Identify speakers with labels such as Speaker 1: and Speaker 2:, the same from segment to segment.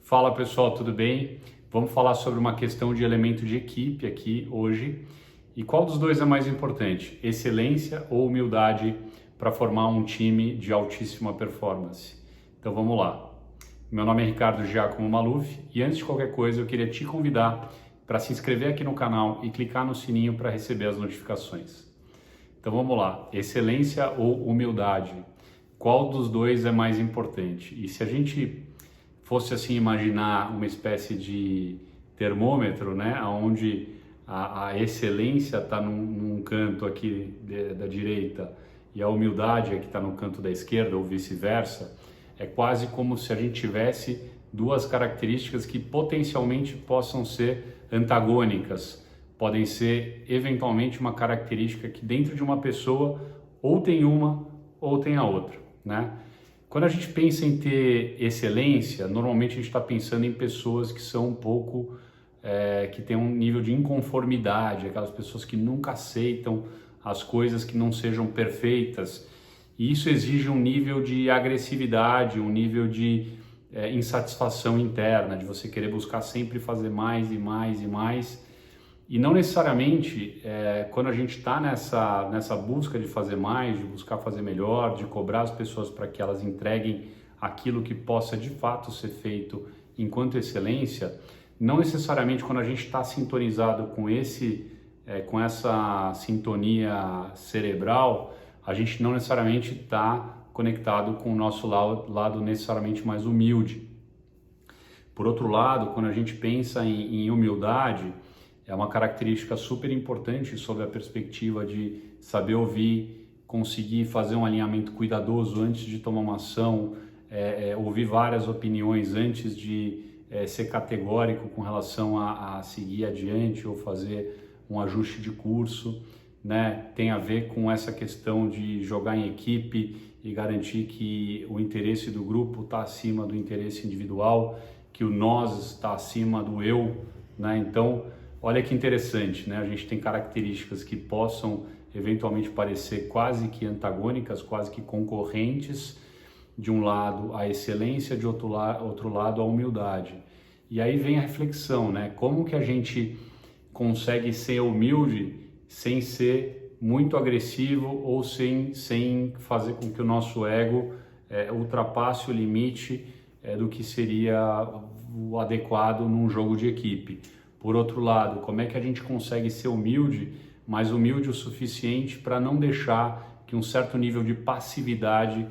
Speaker 1: Fala pessoal, tudo bem? Vamos falar sobre uma questão de elemento de equipe aqui hoje. E qual dos dois é mais importante? Excelência ou humildade para formar um time de altíssima performance? Então vamos lá. Meu nome é Ricardo Giacomo Maluf e antes de qualquer coisa eu queria te convidar para se inscrever aqui no canal e clicar no sininho para receber as notificações. Então vamos lá, excelência ou humildade? Qual dos dois é mais importante? E se a gente fosse assim imaginar uma espécie de termômetro, né, onde a excelência está num canto aqui da direita e a humildade é que está no canto da esquerda ou vice-versa, é quase como se a gente tivesse duas características que potencialmente possam ser antagônicas, podem ser eventualmente uma característica que dentro de uma pessoa ou tem uma ou tem a outra, né? Quando a gente pensa em ter excelência, normalmente a gente está pensando em pessoas que são um pouco, que têm um nível de inconformidade, aquelas pessoas que nunca aceitam as coisas que não sejam perfeitas. E isso exige um nível de agressividade, um nível de insatisfação interna, de você querer buscar sempre fazer mais e mais e mais. E não necessariamente, quando a gente está nessa busca de fazer mais, de buscar fazer melhor, de cobrar as pessoas para que elas entreguem aquilo que possa de fato ser feito enquanto excelência, não necessariamente quando a gente está sintonizado com essa sintonia cerebral, a gente não necessariamente está conectado com o nosso lado necessariamente mais humilde. Por outro lado, quando a gente pensa em humildade, é uma característica super importante sob a perspectiva de saber ouvir, conseguir fazer um alinhamento cuidadoso antes de tomar uma ação, ouvir várias opiniões antes de ser categórico com relação a seguir adiante ou fazer um ajuste de curso, né? Tem a ver com essa questão de jogar em equipe e garantir que o interesse do grupo está acima do interesse individual, que o nós está acima do eu, né? Então, olha que interessante, né? A gente tem características que possam eventualmente parecer quase que antagônicas, quase que concorrentes. De um lado a excelência, de outro lado a humildade. E aí vem a reflexão, né? Como que a gente consegue ser humilde sem ser muito agressivo ou sem fazer com que o nosso ego ultrapasse o limite do que seria o adequado num jogo de equipe. Por outro lado, como é que a gente consegue ser humilde, mas humilde o suficiente para não deixar que um certo nível de passividade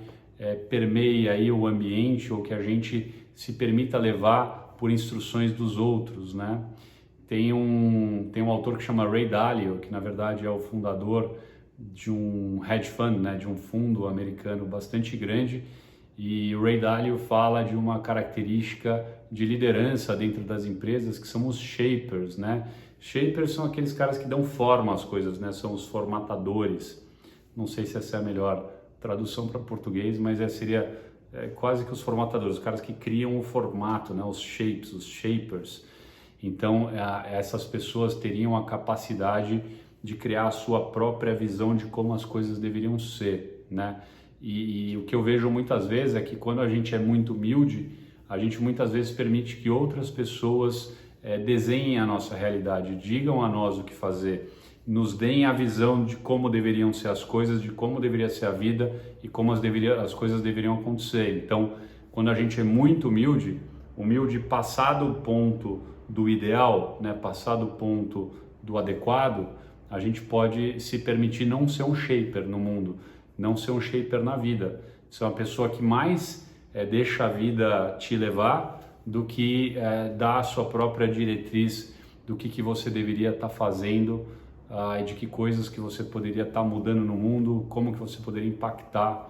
Speaker 1: permeie aí o ambiente ou que a gente se permita levar por instruções dos outros, né? Tem um autor que chama Ray Dalio, que na verdade é o fundador de um hedge fund, né, de um fundo americano bastante grande, e o Ray Dalio fala de uma característica de liderança dentro das empresas que são os shapers, né? Shapers são aqueles caras que dão forma às coisas, né? São os formatadores. Não sei se essa é a melhor tradução para português, mas seria quase que os formatadores, os caras que criam o formato, né? Os shapes, os shapers. Então, essas pessoas teriam a capacidade de criar a sua própria visão de como as coisas deveriam ser, né? E o que eu vejo muitas vezes é que quando a gente é muito humilde, a gente muitas vezes permite que outras pessoas desenhem a nossa realidade, digam a nós o que fazer, nos deem a visão de como deveriam ser as coisas, de como deveria ser a vida e como as coisas deveriam acontecer. Então, quando a gente é muito humilde passado o ponto do ideal, né, passado o ponto do adequado, a gente pode se permitir não ser um shaper no mundo, não ser um shaper na vida. Ser uma pessoa que mais deixa a vida te levar do que dar a sua própria diretriz do que você deveria estar fazendo e de que coisas que você poderia estar mudando no mundo, como que você poderia impactar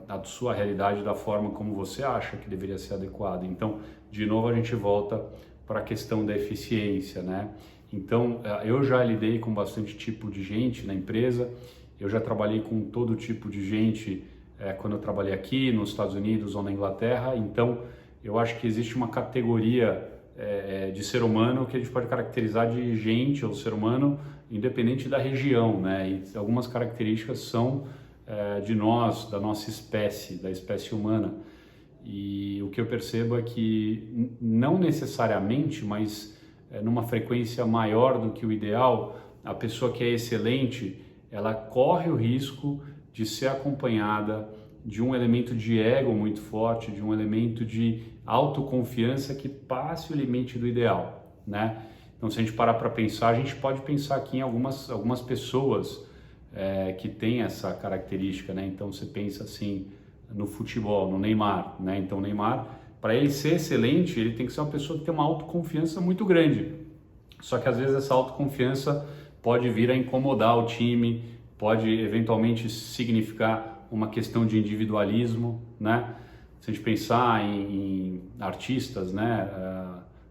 Speaker 1: a sua realidade da forma como você acha que deveria ser adequada. Então, de novo, a gente volta para a questão da eficiência, né? Então, eu já lidei com bastante tipo de gente na empresa, eu já trabalhei com todo tipo de gente quando eu trabalhei aqui nos Estados Unidos ou na Inglaterra. Então, eu acho que existe uma categoria de ser humano que a gente pode caracterizar de gente ou ser humano independente da região, né? E algumas características são de nós, da nossa espécie, da espécie humana. E o que eu percebo é que não necessariamente, mas numa frequência maior do que o ideal, a pessoa que é excelente, ela corre o risco de ser acompanhada de um elemento de ego muito forte, de um elemento de autoconfiança que passe o limite do ideal, né? Então, se a gente parar para pensar, a gente pode pensar aqui em algumas pessoas que têm essa característica, né? Então, você pensa assim no futebol, no Neymar, né? Então, o Neymar, para ele ser excelente, ele tem que ser uma pessoa que tem uma autoconfiança muito grande. Só que às vezes essa autoconfiança pode vir a incomodar o time, pode eventualmente significar uma questão de individualismo, né? Se a gente pensar em artistas, né?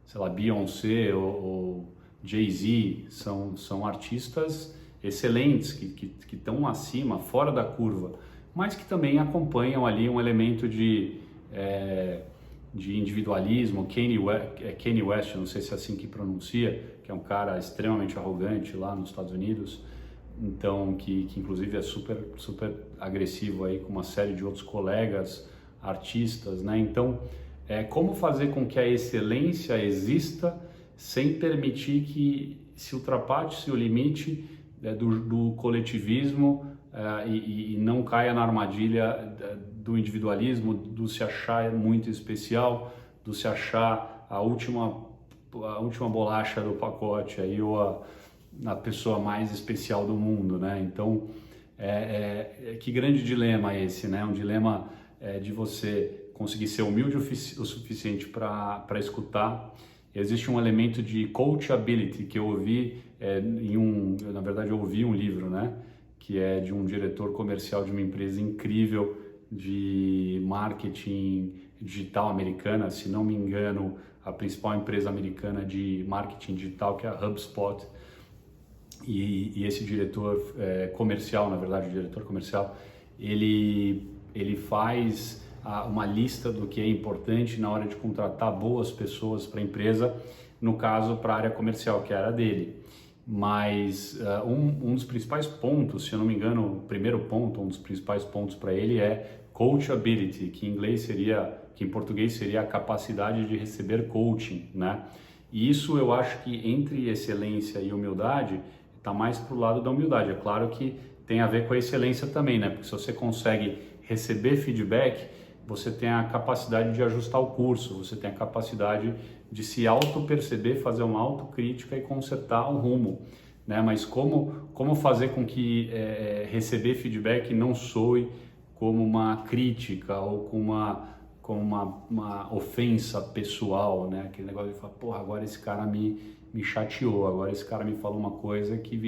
Speaker 1: Sei lá, Beyoncé ou Jay-Z, são artistas excelentes, que estão acima, fora da curva, mas que também acompanham ali um elemento de individualismo. Kanye West, não sei se é assim que pronuncia, que é um cara extremamente arrogante lá nos Estados Unidos, então que inclusive é super agressivo aí com uma série de outros colegas artistas, né? Então, como fazer com que a excelência exista sem permitir que se ultrapasse o limite do coletivismo e não caia na armadilha do individualismo, do se achar muito especial, do se achar a última bolacha do pacote aí, ou a pessoa mais especial do mundo, né? Então, que grande dilema esse, né? Um dilema de você conseguir ser humilde o suficiente para escutar. Existe um elemento de coachability que eu ouvi na verdade eu ouvi um livro, né? Que é de um diretor comercial de uma empresa incrível de marketing digital americana, se não me engano, a principal empresa americana de marketing digital, que é a HubSpot. E esse diretor comercial, na verdade, o diretor comercial, ele faz uma lista do que é importante na hora de contratar boas pessoas para a empresa, no caso, para a área comercial, que era dele. Mas um dos principais pontos, se eu não me engano, o primeiro ponto, um dos principais pontos para ele é coachability, que em português seria a capacidade de receber coaching, né? E isso eu acho que entre excelência e humildade está mais para o lado da humildade. É claro que tem a ver com a excelência também, né? Porque se você consegue receber feedback, você tem a capacidade de ajustar o curso, você tem a capacidade de se auto-perceber, fazer uma autocrítica e consertar o rumo, né? Mas como fazer com que receber feedback não soe como uma crítica ou como uma ofensa pessoal, né? Aquele negócio de falar, porra, agora esse cara me chateou, agora esse cara me falou uma coisa que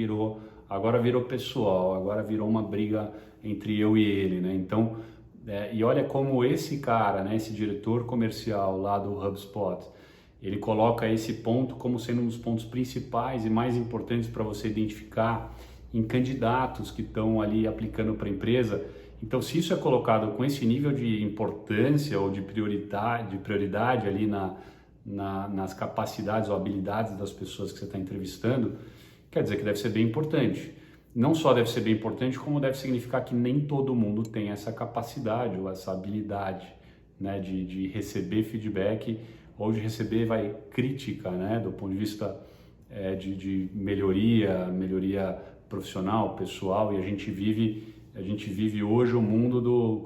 Speaker 1: agora virou pessoal, agora virou uma briga entre eu e ele, né? Então, e olha como esse cara, né, esse diretor comercial lá do HubSpot, ele coloca esse ponto como sendo um dos pontos principais e mais importantes para você identificar em candidatos que estão ali aplicando para a empresa. Então, se isso é colocado com esse nível de importância ou de prioridade ali nas capacidades ou habilidades das pessoas que você está entrevistando, quer dizer que deve ser bem importante. Não só deve ser bem importante, como deve significar que nem todo mundo tem essa capacidade ou essa habilidade, né, de receber feedback ou de receber crítica, né, do ponto de vista de melhoria profissional, pessoal. E a gente vive hoje o mundo do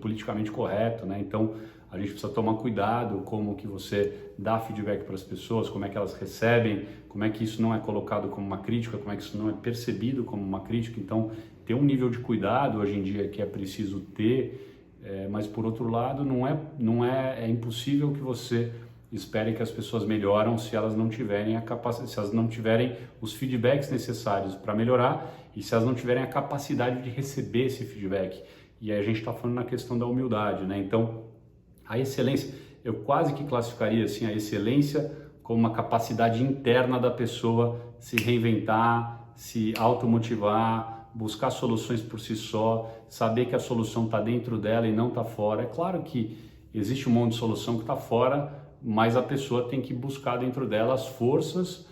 Speaker 1: politicamente correto, né? Então a gente precisa tomar cuidado como que você dá feedback para as pessoas, como é que elas recebem, como é que isso não é colocado como uma crítica, como é que isso não é percebido como uma crítica. Então tem um nível de cuidado hoje em dia que é preciso ter, mas por outro lado é impossível que você espere que as pessoas melhoram se elas não tiverem se elas não tiverem os feedbacks necessários para melhorar e se elas não tiverem a capacidade de receber esse feedback. E aí a gente está falando na questão da humildade, né? Então, a excelência, eu quase que classificaria assim, a excelência como uma capacidade interna da pessoa se reinventar, se automotivar, buscar soluções por si só, saber que a solução está dentro dela e não está fora. É claro que existe um monte de solução que está fora, mas a pessoa tem que buscar dentro dela as forças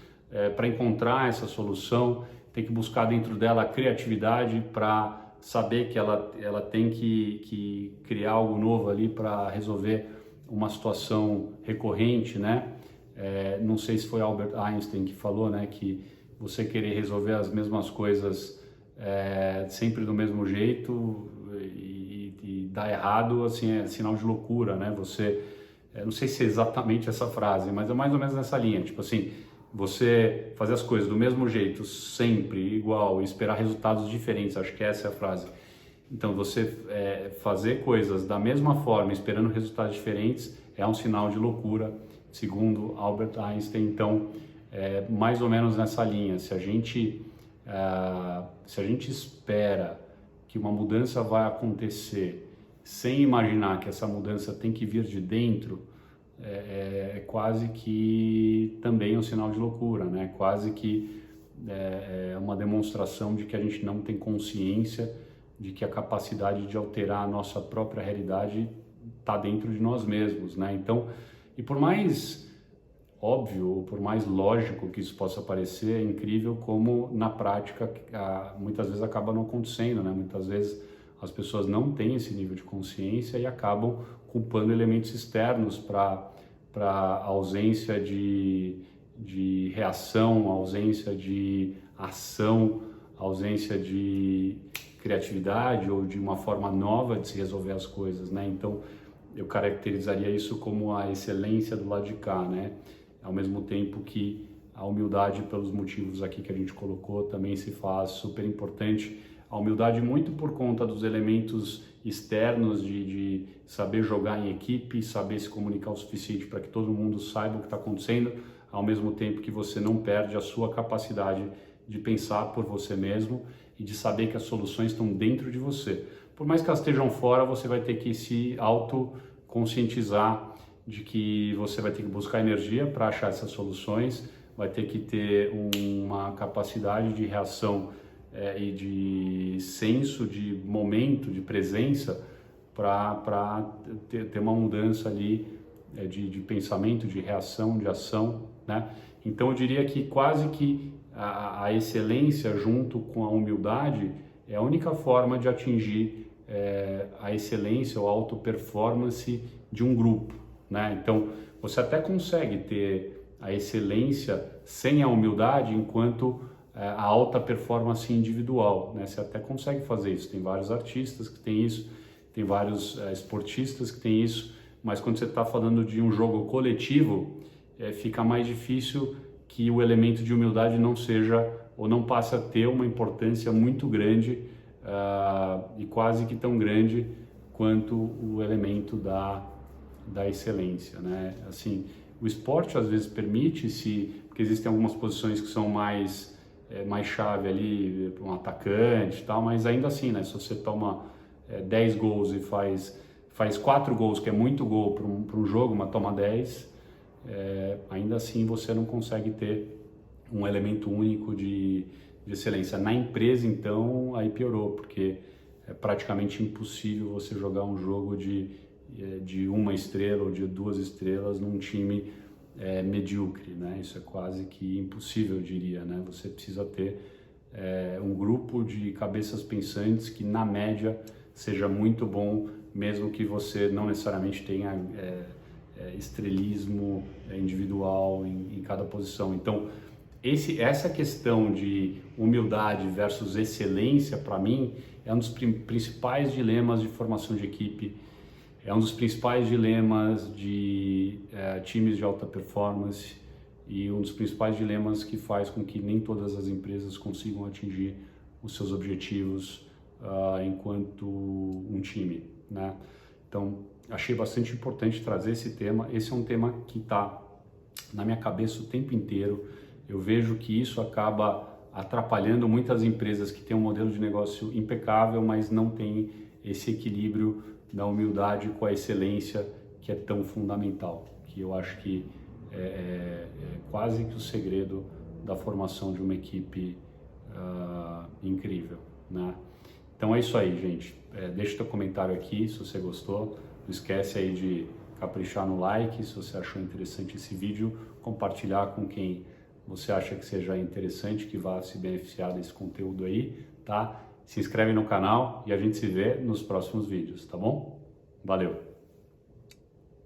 Speaker 1: para encontrar essa solução, tem que buscar dentro dela a criatividade para saber que ela tem que criar algo novo ali para resolver uma situação recorrente, né? Não sei se foi Albert Einstein que falou, né, que você querer resolver as mesmas coisas sempre do mesmo jeito e dar errado, assim, é sinal de loucura, né? Você, não sei se é exatamente essa frase, mas é mais ou menos nessa linha, tipo assim, você fazer as coisas do mesmo jeito, sempre igual, e esperar resultados diferentes, acho que essa é a frase. Então, você fazer coisas da mesma forma, esperando resultados diferentes, é um sinal de loucura, segundo Albert Einstein. Então, mais ou menos nessa linha, se a gente espera que uma mudança vai acontecer sem imaginar que essa mudança tem que vir de dentro, é quase que também um sinal de loucura, né? Quase que é uma demonstração de que a gente não tem consciência de que a capacidade de alterar a nossa própria realidade está dentro de nós mesmos, né? Então, e por mais óbvio, ou por mais lógico que isso possa parecer, é incrível como na prática muitas vezes acaba não acontecendo, né? Muitas vezes as pessoas não têm esse nível de consciência e acabam culpando elementos externos para a ausência de reação, a ausência de ação, a ausência de criatividade ou de uma forma nova de se resolver as coisas, né? Então, eu caracterizaria isso como a excelência do lado de cá, né? Ao mesmo tempo que a humildade, pelos motivos aqui que a gente colocou, também se faz super importante. A humildade muito por conta dos elementos externos de saber jogar em equipe, saber se comunicar o suficiente para que todo mundo saiba o que está acontecendo, ao mesmo tempo que você não perde a sua capacidade de pensar por você mesmo e de saber que as soluções estão dentro de você. Por mais que elas estejam fora, você vai ter que se autoconscientizar de que você vai ter que buscar energia para achar essas soluções, vai ter que ter uma capacidade de reação e de senso de momento, de presença, para ter uma mudança ali de pensamento, de reação, de ação, né? Então eu diria que quase que a excelência junto com a humildade é a única forma de atingir a excelência ou a auto-performance de um grupo, né? Então você até consegue ter a excelência sem a humildade enquanto a alta performance individual, né? Você até consegue fazer isso, tem vários artistas que têm isso, tem vários esportistas que têm isso, mas quando você está falando de um jogo coletivo, fica mais difícil que o elemento de humildade não seja ou não passe a ter uma importância muito grande e quase que tão grande quanto o elemento da excelência, né? Assim, o esporte às vezes permite-se, porque existem algumas posições que são mais chave ali, um atacante e tal, mas ainda assim, né? Se você toma 10 gols e faz 4 gols, que é muito gol para um jogo, mas toma 10, ainda assim você não consegue ter um elemento único de excelência. Na empresa, então, aí piorou, porque é praticamente impossível você jogar um jogo de uma estrela ou de 2 estrelas num time medíocre, né? Isso é quase que impossível, eu diria, né? Você precisa ter um grupo de cabeças pensantes que, na média, seja muito bom, mesmo que você não necessariamente tenha estrelismo individual em cada posição. Então, essa questão de humildade versus excelência, para mim, é um dos principais dilemas de formação de equipe, é um dos principais dilemas de times de alta performance e um dos principais dilemas que faz com que nem todas as empresas consigam atingir os seus objetivos enquanto um time, né? Então, achei bastante importante trazer esse tema. Esse é um tema que está na minha cabeça o tempo inteiro. Eu vejo que isso acaba atrapalhando muitas empresas que têm um modelo de negócio impecável, mas não tem esse equilíbrio da humildade com a excelência que é tão fundamental, que eu acho que é quase que o segredo da formação de uma equipe incrível, né? Então é isso aí, gente. Deixa o teu comentário aqui se você gostou. Não esquece aí de caprichar no like, se você achou interessante esse vídeo, compartilhar com quem você acha que seja interessante, que vá se beneficiar desse conteúdo aí, tá? se inscreve no canal e a gente se vê nos próximos vídeos, tá bom? Valeu!